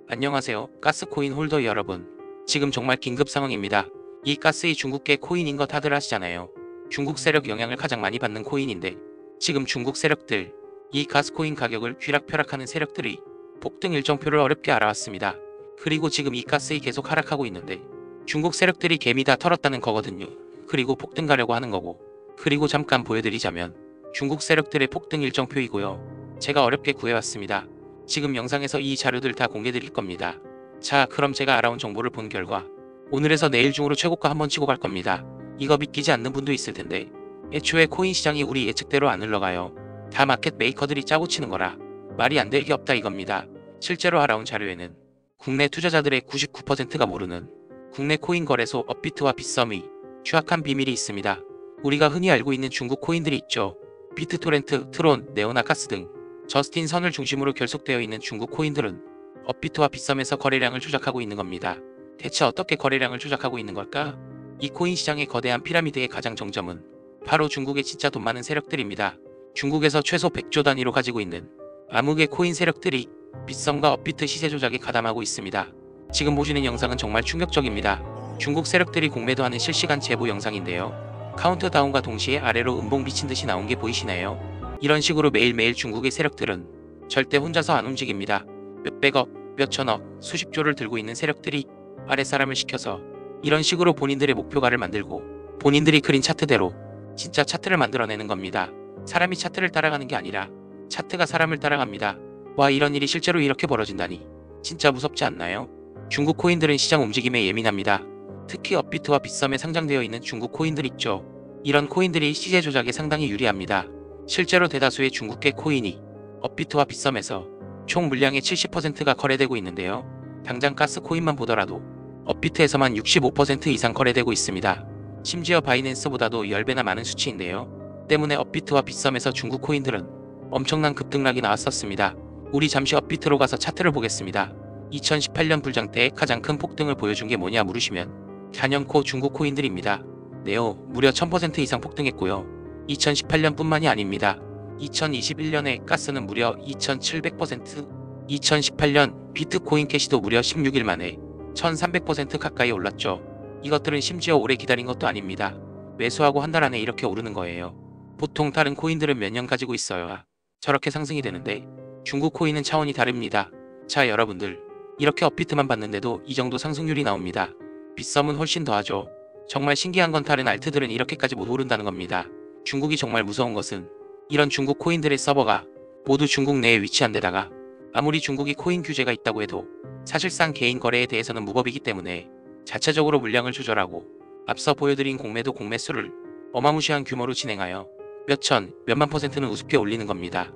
안녕하세요. 가스코인 홀더 여러분. 지금 정말 긴급 상황입니다. 이 가스이 중국계 코인인 거 다들 아시잖아요. 중국 세력 영향을 가장 많이 받는 코인인데 지금 중국 세력들, 이 가스코인 가격을 쥐락펴락하는 세력들이 폭등 일정표를 어렵게 알아왔습니다. 그리고 지금 이 가스이 계속 하락하고 있는데 중국 세력들이 개미 다 털었다는 거거든요. 그리고 폭등 가려고 하는 거고. 그리고 잠깐 보여드리자면 중국 세력들의 폭등 일정표이고요. 제가 어렵게 구해왔습니다. 지금 영상에서 이 자료들 다 공개드릴 겁니다. 자, 그럼 제가 알아온 정보를 본 결과 오늘에서 내일 중으로 최고가 한번 치고 갈 겁니다. 이거 믿기지 않는 분도 있을 텐데 애초에 코인 시장이 우리 예측대로 안 흘러가요. 다 마켓 메이커들이 짜고 치는 거라 말이 안 될 게 없다 이겁니다. 실제로 알아온 자료에는 국내 투자자들의 99%가 모르는 국내 코인 거래소 업비트와 빗썸의 추악한 비밀이 있습니다. 우리가 흔히 알고 있는 중국 코인들이 있죠. 비트토렌트, 트론, 네오나카스 등 저스틴 선을 중심으로 결속되어 있는 중국 코인들은 업비트와 빗썸에서 거래량을 조작하고 있는 겁니다. 대체 어떻게 거래량을 조작하고 있는 걸까? 이 코인 시장의 거대한 피라미드의 가장 정점은 바로 중국의 진짜 돈 많은 세력들입니다. 중국에서 최소 100조 단위로 가지고 있는 암흑의 코인 세력들이 빗썸과 업비트 시세 조작에 가담하고 있습니다. 지금 보시는 영상은 정말 충격적입니다. 중국 세력들이 공매도 하는 실시간 제보 영상인데요. 카운트다운과 동시에 아래로 음봉 비친 듯이 나온 게 보이시나요? 이런 식으로 매일매일 중국의 세력들은 절대 혼자서 안 움직입니다. 몇백억, 몇천억, 수십조를 들고 있는 세력들이 아랫사람을 시켜서 이런 식으로 본인들의 목표가를 만들고 본인들이 그린 차트대로 진짜 차트를 만들어내는 겁니다. 사람이 차트를 따라가는 게 아니라 차트가 사람을 따라갑니다. 와, 이런 일이 실제로 이렇게 벌어진다니 진짜 무섭지 않나요? 중국 코인들은 시장 움직임에 예민합니다. 특히 업비트와 빗썸에 상장되어 있는 중국 코인들 있죠. 이런 코인들이 시세 조작에 상당히 유리합니다. 실제로 대다수의 중국계 코인이 업비트와 빗썸에서 총 물량의 70%가 거래되고 있는데요. 당장 가스 코인만 보더라도 업비트에서만 65% 이상 거래되고 있습니다. 심지어 바이낸스보다도 10배나 많은 수치인데요. 때문에 업비트와 빗썸에서 중국 코인들은 엄청난 급등락이 나왔었습니다. 우리 잠시 업비트로 가서 차트를 보겠습니다. 2018년 불장 때 가장 큰 폭등을 보여준 게 뭐냐 물으시면 단연코 중국 코인들입니다. 네오 무려 1000% 이상 폭등했고요. 2018년 뿐만이 아닙니다. 2021년에 가스는 무려 2700%, 2018년 비트코인 캐시도 무려 16일 만에 1300% 가까이 올랐죠. 이것들은 심지어 오래 기다린 것도 아닙니다. 매수하고 한 달 안에 이렇게 오르는 거예요. 보통 다른 코인들은 몇 년 가지고 있어야 저렇게 상승이 되는데 중국 코인은 차원이 다릅니다. 자, 여러분들, 이렇게 업비트만 봤는데도 이 정도 상승률이 나옵니다. 빗썸은 훨씬 더하죠. 정말 신기한 건 다른 알트들은 이렇게까지 못 오른다는 겁니다. 중국이 정말 무서운 것은 이런 중국 코인들의 서버가 모두 중국 내에 위치한 데다가 아무리 중국이 코인 규제가 있다고 해도 사실상 개인 거래에 대해서는 무법이기 때문에 자체적으로 물량을 조절하고 앞서 보여드린 공매도 공매수를 어마무시한 규모로 진행하여 몇천, 몇만 %는 우습게 올리는 겁니다.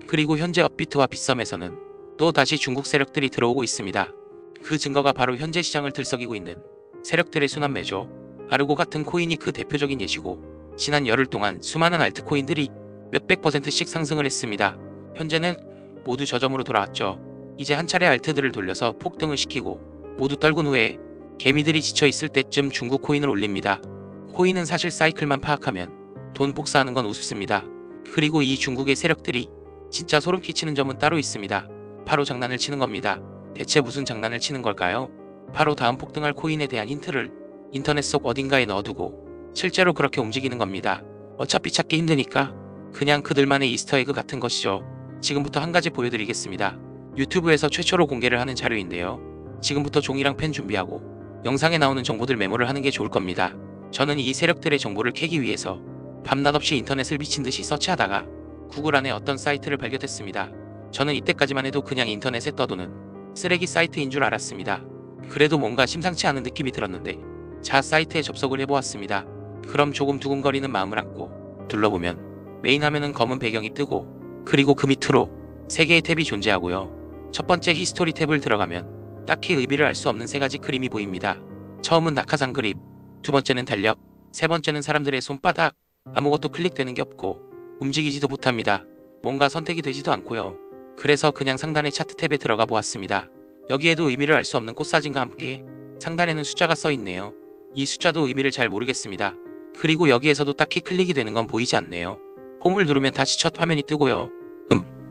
그리고 현재 업비트와 빗썸에서는 또 다시 중국 세력들이 들어오고 있습니다. 그 증거가 바로 현재 시장을 들썩이고 있는 세력들의 순환매죠. 아르고 같은 코인이 그 대표적인 예시고 지난 열흘 동안 수많은 알트코인들이 몇백 %씩 상승을 했습니다. 현재는 모두 저점으로 돌아왔죠. 이제 한 차례 알트들을 돌려서 폭등을 시키고 모두 떨군 후에 개미들이 지쳐있을 때쯤 중국 코인을 올립니다. 코인은 사실 사이클만 파악하면 돈 복사하는 건 우습습니다. 그리고 이 중국의 세력들이 진짜 소름 끼치는 점은 따로 있습니다. 바로 장난을 치는 겁니다. 대체 무슨 장난을 치는 걸까요? 바로 다음 폭등할 코인에 대한 힌트를 인터넷 속 어딘가에 넣어두고 실제로 그렇게 움직이는 겁니다. 어차피 찾기 힘드니까 그냥 그들만의 이스터에그 같은 것이죠. 지금부터 한 가지 보여드리겠습니다. 유튜브에서 최초로 공개를 하는 자료인데요. 지금부터 종이랑 펜 준비하고 영상에 나오는 정보들 메모를 하는 게 좋을 겁니다. 저는 이 세력들의 정보를 캐기 위해서 밤낮 없이 인터넷을 미친듯이 서치하다가 구글 안에 어떤 사이트를 발견했습니다. 저는 이때까지만 해도 그냥 인터넷에 떠도는 쓰레기 사이트인 줄 알았습니다. 그래도 뭔가 심상치 않은 느낌이 들었는데 자, 사이트에 접속을 해보았습니다. 그럼 조금 두근거리는 마음을 안고 둘러보면 메인 화면은 검은 배경이 뜨고 그리고 그 밑으로 3개의 탭이 존재하고요. 첫 번째 히스토리 탭을 들어가면 딱히 의미를 알 수 없는 3가지 그림이 보입니다. 처음은 낙하산 그림, 두 번째는 달력, 세 번째는 사람들의 손바닥. 아무것도 클릭되는 게 없고 움직이지도 못합니다. 뭔가 선택이 되지도 않고요. 그래서 그냥 상단의 차트 탭에 들어가 보았습니다. 여기에도 의미를 알 수 없는 꽃사진과 함께 상단에는 숫자가 써 있네요. 이 숫자도 의미를 잘 모르겠습니다. 그리고 여기에서도 딱히 클릭이 되는 건 보이지 않네요. 홈을 누르면 다시 첫 화면이 뜨고요.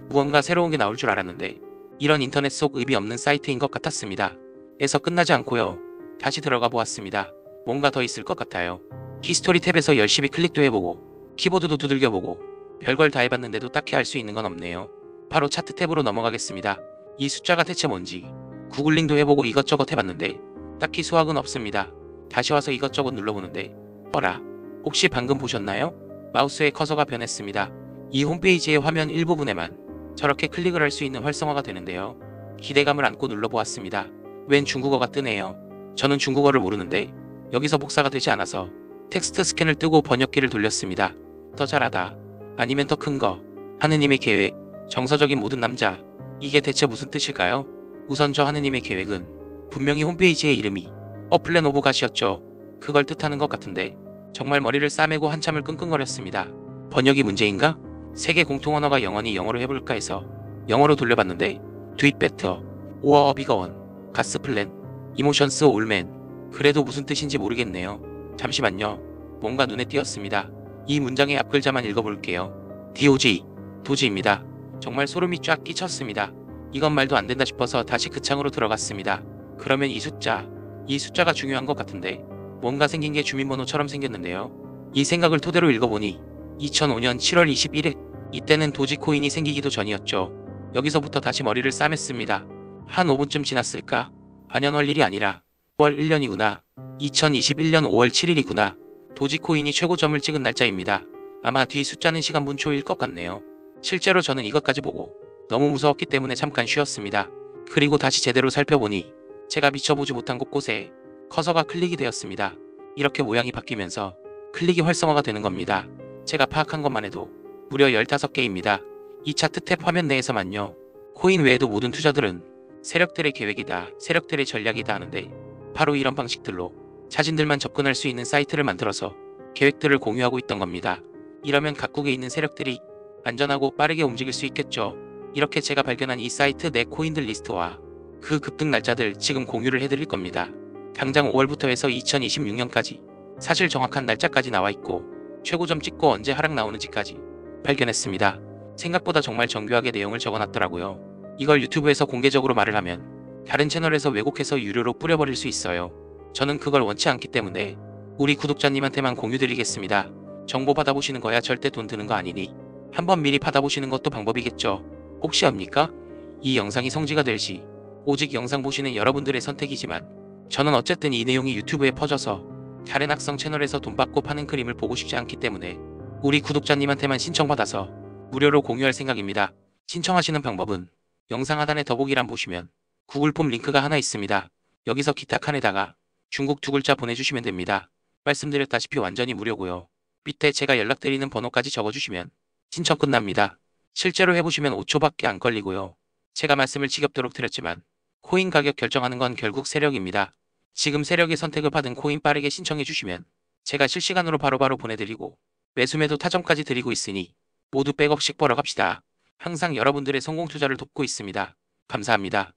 무언가 새로운 게 나올 줄 알았는데 이런 인터넷 속 의미 없는 사이트인 것 같았습니다. 에서 끝나지 않고요. 다시 들어가 보았습니다. 뭔가 더 있을 것 같아요. 히스토리 탭에서 열심히 클릭도 해보고 키보드도 두들겨보고 별걸 다 해봤는데도 딱히 알 수 있는 건 없네요. 바로 차트 탭으로 넘어가겠습니다. 이 숫자가 대체 뭔지 구글링도 해보고 이것저것 해봤는데 딱히 수확은 없습니다. 다시 와서 이것저것 눌러보는데 어라, 혹시 방금 보셨나요? 마우스의 커서가 변했습니다. 이 홈페이지의 화면 일부분에만 저렇게 클릭을 할 수 있는 활성화가 되는데요. 기대감을 안고 눌러보았습니다. 웬 중국어가 뜨네요. 저는 중국어를 모르는데 여기서 복사가 되지 않아서 텍스트 스캔을 뜨고 번역기를 돌렸습니다. 더 잘하다, 아니면 더 큰 거, 하느님의 계획, 정서적인 모든 남자, 이게 대체 무슨 뜻일까요? 우선 저 하느님의 계획은 분명히 홈페이지의 이름이 A Plan of God이었죠. 그걸 뜻하는 것 같은데 정말 머리를 싸매고 한참을 끙끙거렸습니다. 번역이 문제인가? 세계 공통 언어가 영어니 영어로 해볼까 해서 영어로 돌려봤는데 Do it better, or a bigger one, God's plan, emotions all men. 그래도 무슨 뜻인지 모르겠네요. 잠시만요. 뭔가 눈에 띄었습니다. 이 문장의 앞글자만 읽어볼게요. DOG, 도지입니다. 정말 소름이 쫙 끼쳤습니다. 이건 말도 안 된다 싶어서 다시 그 창으로 들어갔습니다. 그러면 이 숫자가 중요한 것 같은데 뭔가 생긴 게 주민번호처럼 생겼는데요. 이 생각을 토대로 읽어보니 2005년 7월 21일, 이때는 도지코인이 생기기도 전이었죠. 여기서부터 다시 머리를 싸맸습니다. 한 5분쯤 지났을까? 반년월 일이 아니라 5월 1년이구나. 2021년 5월 7일이구나. 도지코인이 최고점을 찍은 날짜입니다. 아마 뒤 숫자는 시간분초일 것 같네요. 실제로 저는 이것까지 보고 너무 무서웠기 때문에 잠깐 쉬었습니다. 그리고 다시 제대로 살펴보니 제가 미쳐보지 못한 곳곳에 커서가 클릭이 되었습니다. 이렇게 모양이 바뀌면서 클릭이 활성화가 되는 겁니다. 제가 파악한 것만 해도 무려 15개입니다. 이 차트 탭 화면 내에서만요. 코인 외에도 모든 투자들은 세력들의 계획이다, 세력들의 전략이다 하는데 바로 이런 방식들로 자신들만 접근할 수 있는 사이트를 만들어서 계획들을 공유하고 있던 겁니다. 이러면 각국에 있는 세력들이 안전하고 빠르게 움직일 수 있겠죠. 이렇게 제가 발견한 이 사이트 내 코인들 리스트와 그 급등 날짜들 지금 공유를 해드릴 겁니다. 당장 5월부터 해서 2026년까지 사실 정확한 날짜까지 나와 있고 최고점 찍고 언제 하락 나오는지까지 발견했습니다. 생각보다 정말 정교하게 내용을 적어놨더라고요. 이걸 유튜브에서 공개적으로 말을 하면 다른 채널에서 왜곡해서 유료로 뿌려버릴 수 있어요. 저는 그걸 원치 않기 때문에 우리 구독자님한테만 공유드리겠습니다. 정보 받아보시는 거야 절대 돈 드는 거 아니니 한번 미리 받아보시는 것도 방법이겠죠. 혹시 압니까? 이 영상이 성지가 될 시 오직 영상 보시는 여러분들의 선택이지만 저는 어쨌든 이 내용이 유튜브에 퍼져서 다른 악성 채널에서 돈 받고 파는 그림을 보고 싶지 않기 때문에 우리 구독자님한테만 신청받아서 무료로 공유할 생각입니다. 신청하시는 방법은 영상 하단에 더보기란 보시면 구글 폼 링크가 하나 있습니다. 여기서 기타 칸에다가 중국 2글자 보내주시면 됩니다. 말씀드렸다시피 완전히 무료고요. 밑에 제가 연락드리는 번호까지 적어주시면 신청 끝납니다. 실제로 해보시면 5초밖에 안 걸리고요. 제가 말씀을 지겹도록 드렸지만 코인 가격 결정하는 건 결국 세력입니다. 지금 세력의 선택을 받은 코인 빠르게 신청해 주시면 제가 실시간으로 바로바로 보내드리고 매수매도 타점까지 드리고 있으니 모두 백억씩 벌어갑시다. 항상 여러분들의 성공 투자를 돕고 있습니다. 감사합니다.